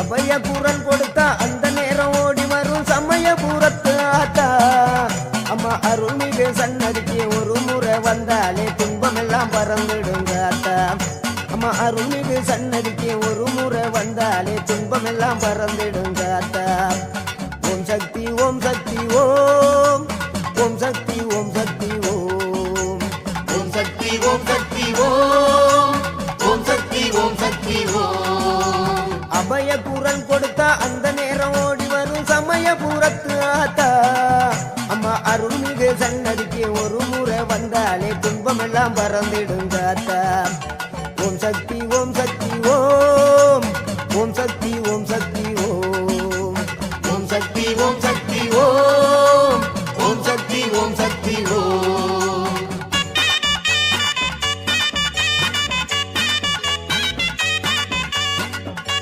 அபய குரல் கொடுத்தா அந்த நேரம் ஓடி வரும் சமயபுரத்து ஆத்தா. அம்மா அருள்மிகு சன்னதிக்கு ஒரு முறை வந்தாலே துன்பமெல்லாம் பறந்துடுங்க ஆத்தா. அம்மா அருள்மிகு சன்னதிக்கு ஒரு முறை வந்தாலே துன்பமெல்லாம் பறந்துடுங்க ஆத்தா. ஓம் சக்தி ஓம் சக்தி ஓம், ஓம் சக்தி ஓம் சக்தி ஓம், ஓம் சக்தி ஓம் சக்தி ஓம், ஓம் சக்தி ஓம் சக்தி ஓம். அபய குரல் கொடுத்தா அந்த நேரம் ஓடி வரும் சமயபுரத்து ஆத்தா. அம்மா அருள்மிகு சன்னதிக்கு ஒரு முறை வந்தாலே துன்பமெல்லாம் பறந்துடுங்க ஆத்தா. ஓம் சக்தி ஓம் சக்தி ஓம், ஓம் சக்தி